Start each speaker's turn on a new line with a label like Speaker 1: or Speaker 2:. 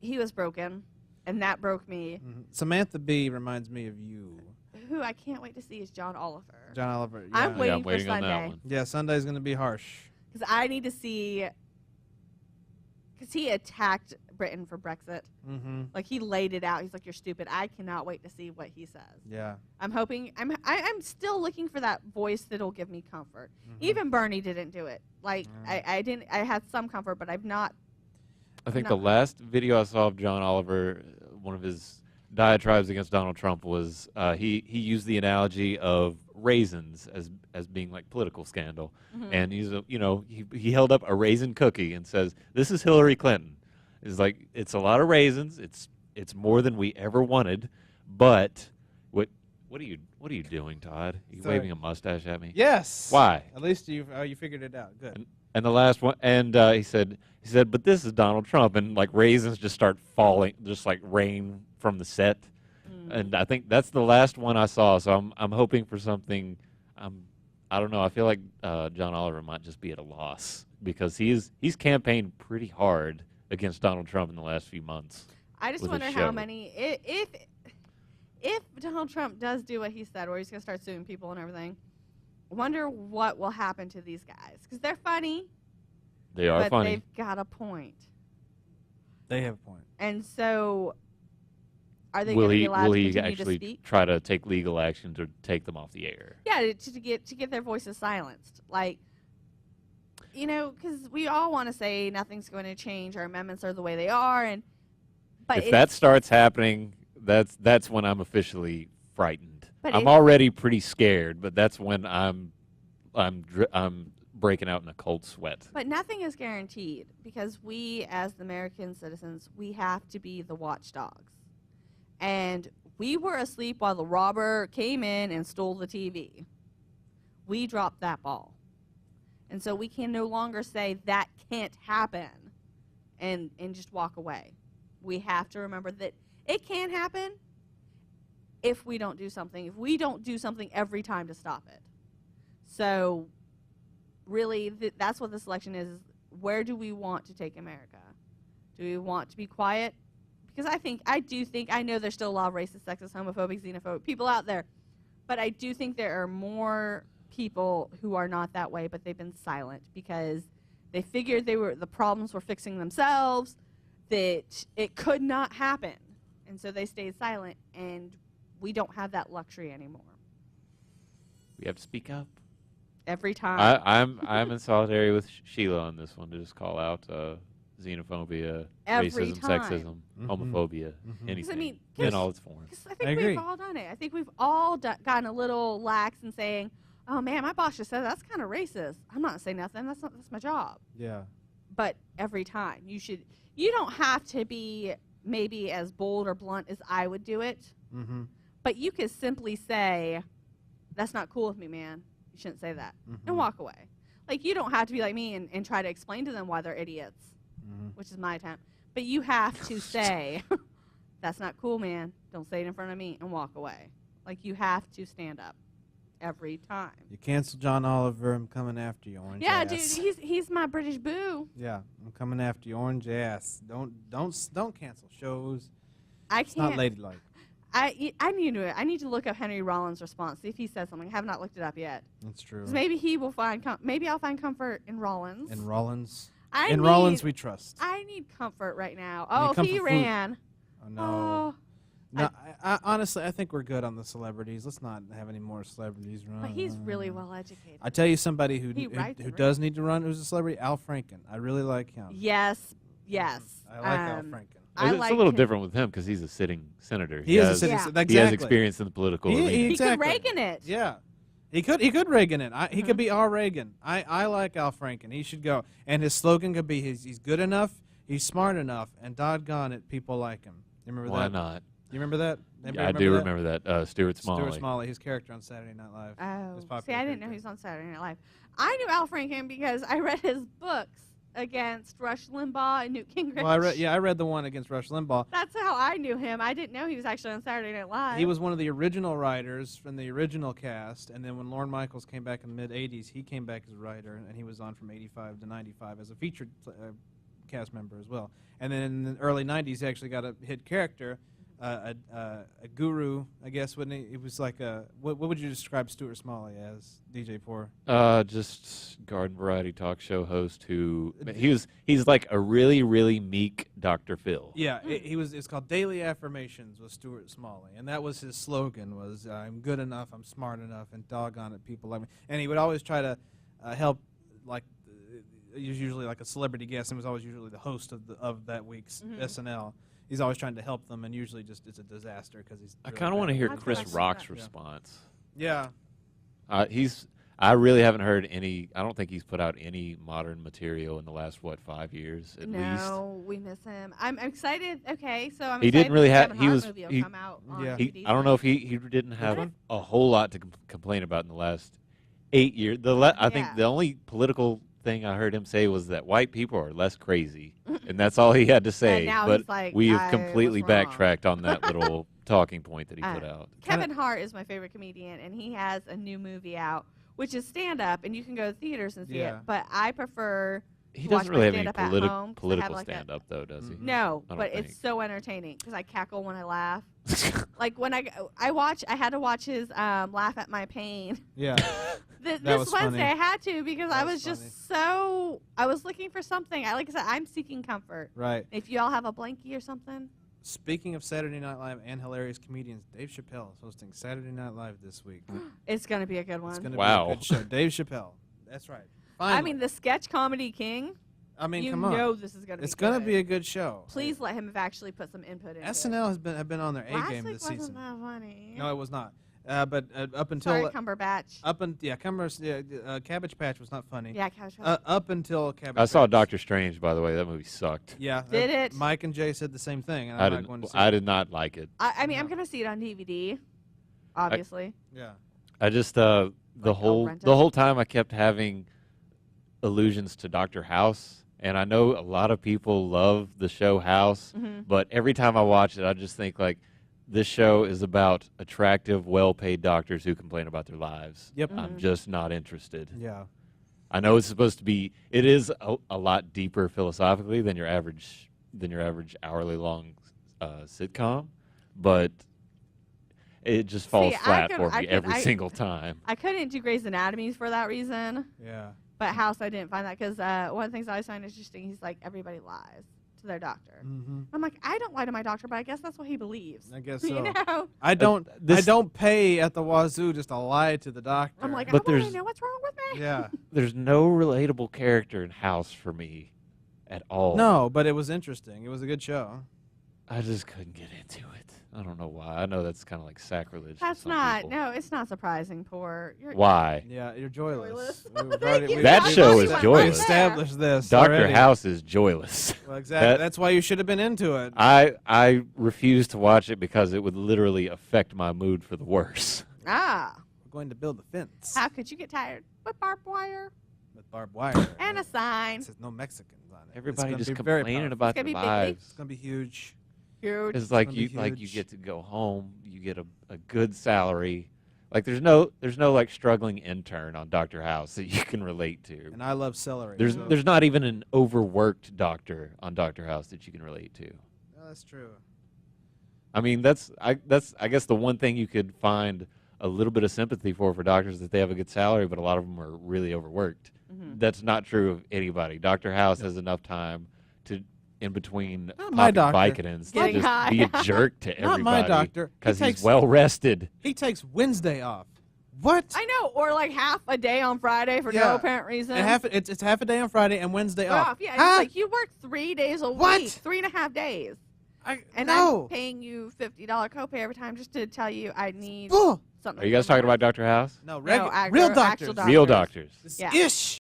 Speaker 1: he was broken, and that broke me.
Speaker 2: Samantha Bee reminds me of you.
Speaker 1: Who I can't wait to see is John Oliver.
Speaker 2: John Oliver. Yeah.
Speaker 1: I'm waiting,
Speaker 3: I'm waiting
Speaker 1: for
Speaker 3: on that
Speaker 1: Sunday.
Speaker 3: one.
Speaker 2: Yeah, Sunday's going to be harsh.
Speaker 1: Because I need to see, because he attacked Britain for Brexit.
Speaker 2: Mm-hmm.
Speaker 1: Like, he laid it out. He's like, you're stupid. I cannot wait to see what he says.
Speaker 2: Yeah.
Speaker 1: I'm hoping, I'm still looking for that voice that'll give me comfort.
Speaker 2: Mhm.
Speaker 1: Even Bernie didn't do it. Like,
Speaker 2: Mm.
Speaker 1: I had some comfort, but I've not.
Speaker 3: I think
Speaker 1: No.
Speaker 3: the last video I saw of John Oliver, one of his diatribes against Donald Trump was he used the analogy of raisins as being like political scandal, and he held up a raisin cookie and says, "This is Hillary Clinton." It's like it's a lot of raisins. It's more than we ever wanted, but what are you doing, Todd? Are you
Speaker 2: Sorry.
Speaker 3: waving a mustache at me?
Speaker 2: Yes.
Speaker 3: Why?
Speaker 2: At least you figured it out. Good.
Speaker 3: And the last one, and he said, but this is Donald Trump, and like raisins just start falling, just like rain from the set. And I think that's the last one I saw. So I'm hoping for something. I don't know. I feel like John Oliver might just be at a loss because he's campaigned pretty hard against Donald Trump in the last few months.
Speaker 1: I just
Speaker 3: with his
Speaker 1: wonder how
Speaker 3: show.
Speaker 1: many, if Donald Trump does do what he said, where he's going to start suing people and everything, I wonder what will happen to these guys. Because they're funny,
Speaker 3: They are
Speaker 1: but
Speaker 3: funny.
Speaker 1: they've got a point.
Speaker 2: They have a point.
Speaker 1: And so, are they
Speaker 3: Will
Speaker 1: going to be
Speaker 3: he
Speaker 1: allowed
Speaker 3: will
Speaker 1: to
Speaker 3: he
Speaker 1: continue to
Speaker 3: actually
Speaker 1: speak?
Speaker 3: try to take legal action to take them off the air?
Speaker 1: Yeah, to get their voices silenced. Like, because we all want to say nothing's going to change, our amendments are the way they are, but
Speaker 3: If that starts happening, that's when I'm officially frightened.
Speaker 1: But
Speaker 3: I'm
Speaker 1: if-
Speaker 3: already pretty scared, but that's when I'm breaking out in a cold sweat.
Speaker 1: But nothing is guaranteed because we, as American citizens, we have to be the watchdogs. And we were asleep while the robber came in and stole the TV. We dropped that ball. And so we can no longer say that can't happen and just walk away. We have to remember that it can happen if we don't do something. If we don't do something every time to stop it. So really, that's what this election is. Where do we want to take America? Do we want to be quiet? Because I know there's still a lot of racist, sexist, homophobic, xenophobic people out there. But I do think there are more people who are not that way, but they've been silent because they figured the problems were fixing themselves, that it could not happen. And so they stayed silent, and we don't have that luxury anymore.
Speaker 3: We have to speak up.
Speaker 1: Every time.
Speaker 3: I'm in solidarity with Sheila on this one to just call out xenophobia,
Speaker 1: Every
Speaker 3: racism,
Speaker 1: time.
Speaker 3: sexism,
Speaker 2: Mhm.
Speaker 3: homophobia,
Speaker 2: Mhm.
Speaker 3: anything
Speaker 1: I mean,
Speaker 3: in all its forms.
Speaker 1: 'Cause I
Speaker 2: I
Speaker 1: think
Speaker 2: agree.
Speaker 1: we've all done it. I think we've all gotten a little lax in saying, "Oh man, my boss just said that's kind of racist. I'm not saying nothing. That's my job."
Speaker 2: Yeah.
Speaker 1: But every time you don't have to be maybe as bold or blunt as I would do it,
Speaker 2: Mm-hmm.
Speaker 1: but you could simply say, "That's not cool with me, man. You shouldn't say that," and walk away. Like you don't have to be like me and try to explain to them why they're idiots, which is my attempt. But you have to say, "That's not cool, man. Don't say it in front of me," and walk away. Like you have to stand up every time.
Speaker 2: You cancel John Oliver, I'm coming after you, orange
Speaker 1: Yeah,
Speaker 2: ass.
Speaker 1: dude, he's my British boo.
Speaker 2: Yeah, I'm coming after you, orange ass. Don't cancel shows.
Speaker 1: I
Speaker 2: It's not
Speaker 1: can't.
Speaker 2: ladylike.
Speaker 1: I need to look up Henry Rollins' response, see if he says something. I have not looked it up yet.
Speaker 2: That's true.
Speaker 1: 'Cause maybe he will maybe I'll find comfort in Rollins.
Speaker 2: In Rollins.
Speaker 1: I
Speaker 2: In
Speaker 1: need,
Speaker 2: Rollins we trust.
Speaker 1: I need comfort right now.
Speaker 2: need
Speaker 1: Oh, if he
Speaker 2: comfort food.
Speaker 1: ran.
Speaker 2: Oh no.
Speaker 1: Oh,
Speaker 2: No, I honestly I think we're good on the celebrities. Let's not have any more celebrities run.
Speaker 1: but he's really well educated.
Speaker 2: I tell you somebody who
Speaker 1: He writes
Speaker 2: who
Speaker 1: and
Speaker 2: does need to run who's a celebrity, Al Franken. I really like him.
Speaker 1: Yes.
Speaker 2: I like Al Franken.
Speaker 1: I
Speaker 3: It's
Speaker 1: like
Speaker 3: a little
Speaker 1: him.
Speaker 3: different with him because he's a sitting senator.
Speaker 2: He is a
Speaker 3: has-
Speaker 2: citizen.
Speaker 1: Yeah.
Speaker 2: Exactly.
Speaker 3: He has experience in the political arena.
Speaker 1: He
Speaker 2: exactly.
Speaker 1: could Reagan it.
Speaker 2: Yeah. He could Reagan it. He
Speaker 1: Mm-hmm.
Speaker 2: could be our Reagan. I like Al Franken. He should go. And his slogan could be he's good enough, he's smart enough, and doggone it, people like him. You remember
Speaker 3: Why
Speaker 2: that?
Speaker 3: not?
Speaker 2: You remember that?
Speaker 3: Yeah,
Speaker 2: Anybody
Speaker 3: I do
Speaker 2: that?
Speaker 3: remember that. Stuart Smalley.
Speaker 2: Stuart Smalley, his character on Saturday Night Live.
Speaker 1: Oh,
Speaker 2: His
Speaker 1: see,
Speaker 2: popular
Speaker 1: I didn't know
Speaker 2: character.
Speaker 1: he was on Saturday Night Live. I knew Al Franken because I read his books against Rush Limbaugh and Newt Gingrich.
Speaker 2: Well, I read the one against Rush Limbaugh.
Speaker 1: That's how I knew him. I didn't know he was actually on Saturday Night Live.
Speaker 2: He was one of the original writers from the original cast, and then when Lorne Michaels came back in the mid-'80s, he came back as a writer, and he was on from '85 to '95 as a featured cast member as well. And then in the early '90s, he actually got a hit character, a guru, I guess. Wouldn't he? It was like a what would you describe Stuart Smalley as, DJ Poor?
Speaker 3: Just garden variety talk show host who he's like a really meek Dr. Phil.
Speaker 2: Yeah, he was. It's called Daily Affirmations with Stuart Smalley, and that was his slogan: was "I'm good enough, I'm smart enough, and doggone it, people like me." And he would always try to help, like he was usually like a celebrity guest, and was always usually the host of that week's SNL. He's always trying to help them, and usually just it's a disaster because he's.
Speaker 3: I
Speaker 2: really
Speaker 3: kind of want to
Speaker 2: bad.
Speaker 3: hear
Speaker 1: That's
Speaker 3: Chris
Speaker 1: what I
Speaker 3: Rock's
Speaker 1: said.
Speaker 3: response.
Speaker 2: Yeah.
Speaker 3: I really haven't heard any. I don't think he's put out any modern material in the last 5 years at least.
Speaker 1: No, we miss him. I'm excited. Okay, so I'm
Speaker 3: He
Speaker 1: excited
Speaker 3: didn't really
Speaker 1: the
Speaker 3: have-
Speaker 1: Kevin
Speaker 3: he
Speaker 1: Hart
Speaker 3: was-
Speaker 1: movie will
Speaker 3: he-
Speaker 1: come out on
Speaker 2: Yeah.
Speaker 1: DVD
Speaker 3: I don't know if
Speaker 1: soon.
Speaker 3: he didn't have
Speaker 2: one?
Speaker 3: a whole lot to complain about in the last 8 years. I think
Speaker 1: Yeah.
Speaker 3: the only political thing I heard him say was that white people are less crazy, and that's all he had to say.
Speaker 1: now
Speaker 3: but
Speaker 1: he's like,
Speaker 3: we
Speaker 1: "I
Speaker 3: have completely
Speaker 1: was wrong."
Speaker 3: backtracked on that little talking point that he
Speaker 1: Uh,
Speaker 3: put out.
Speaker 1: Kevin Hart is my favorite comedian, and he has a new movie out, which is stand up, and you can go to theaters and see
Speaker 2: Yeah.
Speaker 1: it. But I prefer
Speaker 3: He
Speaker 1: watch
Speaker 3: doesn't
Speaker 1: my
Speaker 3: really have any
Speaker 1: stand-up at home 'cause I have,
Speaker 3: political
Speaker 1: like, a-
Speaker 3: stand up though, does he?
Speaker 2: Mhm.
Speaker 1: no,
Speaker 3: I don't
Speaker 1: but
Speaker 3: think.
Speaker 1: it's so entertaining because I cackle when I laugh. Like when I had to watch his Laugh at My Pain.
Speaker 2: Yeah.
Speaker 1: This
Speaker 2: was
Speaker 1: Wednesday
Speaker 2: funny.
Speaker 1: I had to because
Speaker 2: That
Speaker 1: I
Speaker 2: was
Speaker 1: was
Speaker 2: funny.
Speaker 1: just so I was looking for something. Like I said, I'm seeking comfort.
Speaker 2: Right.
Speaker 1: If y'all have a blankie or something,
Speaker 2: Speaking of Saturday Night Live and hilarious comedians, Dave Chappelle is hosting Saturday Night Live this week.
Speaker 1: it's gonna be a good
Speaker 2: It's
Speaker 1: one.
Speaker 2: going to
Speaker 3: Wow.
Speaker 2: be a good show. Dave Chappelle. That's right.
Speaker 1: I
Speaker 2: Finally.
Speaker 1: mean, the sketch comedy king.
Speaker 2: I mean,
Speaker 1: you
Speaker 2: come on.
Speaker 1: know this is gonna be.
Speaker 2: It's going to
Speaker 1: good.
Speaker 2: be a good show.
Speaker 1: Please let him have actually put some input into
Speaker 2: SNL have been on their
Speaker 1: it.
Speaker 2: A
Speaker 1: Last
Speaker 2: game
Speaker 1: week
Speaker 2: this
Speaker 1: wasn't
Speaker 2: season.
Speaker 1: that funny.
Speaker 2: No, it was not. But up until
Speaker 1: Sorry, Cumberbatch.
Speaker 2: Cabbage Patch was not funny.
Speaker 1: Yeah, Couch.
Speaker 2: Up until Cabbage
Speaker 3: I saw
Speaker 2: Patch.
Speaker 3: Doctor Strange, by the way. That movie sucked.
Speaker 2: Yeah.
Speaker 1: Did it?
Speaker 2: Mike and Jay said the same thing, and
Speaker 3: I
Speaker 2: I'm not going to see
Speaker 3: I
Speaker 2: it.
Speaker 3: did not like it.
Speaker 1: I mean, I'm
Speaker 2: No.
Speaker 1: gonna see it on DVD. Obviously.
Speaker 2: Yeah.
Speaker 3: I just
Speaker 1: Like,
Speaker 3: the
Speaker 1: I'll
Speaker 3: whole
Speaker 1: rent it.
Speaker 3: the whole time I kept having allusions to Doctor House, and I know a lot of people love the show House,
Speaker 1: hmm
Speaker 3: but every time I watch it, I just think like this show is about attractive, well-paid doctors who complain about their lives.
Speaker 2: Yep.
Speaker 1: Mhm.
Speaker 3: I'm just not interested.
Speaker 2: Yeah.
Speaker 3: I know it's supposed to be. It is a lot deeper philosophically than your average hourly long sitcom, but it just falls
Speaker 1: See, I
Speaker 3: flat
Speaker 1: could-
Speaker 3: for
Speaker 1: I
Speaker 3: me
Speaker 1: could-
Speaker 3: every
Speaker 1: I-
Speaker 3: single time.
Speaker 1: I couldn't do Grey's Anatomy for that reason,
Speaker 2: Yeah.
Speaker 1: but House I didn't find that because one of the things I always find interesting, he's like everybody lies to their doctor.
Speaker 2: Mm-hmm.
Speaker 1: I'm like, I don't lie to my doctor, but I guess that's what he believes.
Speaker 2: I guess
Speaker 1: You
Speaker 2: so.
Speaker 1: know?
Speaker 2: I don't. I
Speaker 3: this-
Speaker 2: don't pay at the wazoo just to lie to the doctor.
Speaker 1: I'm like,
Speaker 3: But
Speaker 1: I want to
Speaker 3: there's-
Speaker 1: know what's wrong with me.
Speaker 2: Yeah.
Speaker 3: There's no relatable character in House for me at all.
Speaker 2: No, but it was interesting. It was a good show.
Speaker 3: I just couldn't get into it. I don't know why. I know that's kind of like sacrilege. to
Speaker 1: That's
Speaker 3: some
Speaker 1: not.
Speaker 3: people.
Speaker 1: No, it's not surprising. Poor. You're,
Speaker 3: Why?
Speaker 2: Yeah, you're joyless.
Speaker 1: Joyless.
Speaker 2: We've
Speaker 1: Thank you.
Speaker 3: That show is
Speaker 2: we
Speaker 3: joyless.
Speaker 2: established this.
Speaker 3: Doctor
Speaker 2: already.
Speaker 3: House is joyless.
Speaker 2: Well, exactly.
Speaker 3: That-
Speaker 2: That's why you should have been into it.
Speaker 3: I refuse to watch it because it would literally affect my mood for the worse.
Speaker 1: Ah,
Speaker 2: We're going to build a fence
Speaker 1: how could you get tired with barbed wire
Speaker 2: with barbed wire.
Speaker 1: and a sign?
Speaker 2: It says no Mexicans on it.
Speaker 3: Everybody
Speaker 2: it's
Speaker 3: just
Speaker 2: gonna be very
Speaker 3: complaining
Speaker 2: powerful.
Speaker 3: about
Speaker 1: It's
Speaker 3: their
Speaker 1: gonna be big
Speaker 3: lives.
Speaker 2: It's gonna be huge.
Speaker 1: Huge.
Speaker 3: It's like
Speaker 2: gonna
Speaker 3: you
Speaker 2: be
Speaker 3: you
Speaker 2: huge.
Speaker 3: get to go home, you get a good salary. Like there's no like struggling intern on Doctor House that you can relate to.
Speaker 2: And I love celery.
Speaker 3: There's
Speaker 2: so-
Speaker 3: there's not even an overworked doctor on Doctor House that you can relate to.
Speaker 2: Oh, that's true.
Speaker 3: I mean, that's I guess the one thing you could find a little bit of sympathy for doctors is that they have a good salary, but a lot of them are really overworked.
Speaker 1: Mhm.
Speaker 3: That's not true of anybody. Dr. House has enough time to, in between
Speaker 2: Not my
Speaker 3: popping
Speaker 2: doctor.
Speaker 3: Vicodins, to
Speaker 1: Getting
Speaker 3: just
Speaker 1: high.
Speaker 3: be a jerk to everybody.
Speaker 2: Not my doctor.
Speaker 3: Because
Speaker 2: He
Speaker 3: he's
Speaker 2: takes-
Speaker 3: well rested.
Speaker 2: He takes Wednesday off. What?
Speaker 1: I know, or like half a day on Friday for
Speaker 2: Yeah.
Speaker 1: no apparent reason.
Speaker 2: And it's half a day on Friday and Wednesday
Speaker 1: We're
Speaker 2: off.
Speaker 1: Yeah, and
Speaker 2: Huh?
Speaker 1: it's like you work 3 days a
Speaker 2: What?
Speaker 1: week, 3.5 days, and
Speaker 2: no.
Speaker 1: I'm paying you $50 copay every time just to tell you I need
Speaker 2: Ugh.
Speaker 1: something.
Speaker 3: Are you guys
Speaker 1: for my-
Speaker 3: talking about Dr. House?
Speaker 2: No,
Speaker 1: No,
Speaker 2: real
Speaker 1: actual
Speaker 2: doctors.
Speaker 1: doctors.
Speaker 3: Real doctors.
Speaker 2: This
Speaker 1: Yeah.
Speaker 2: ish.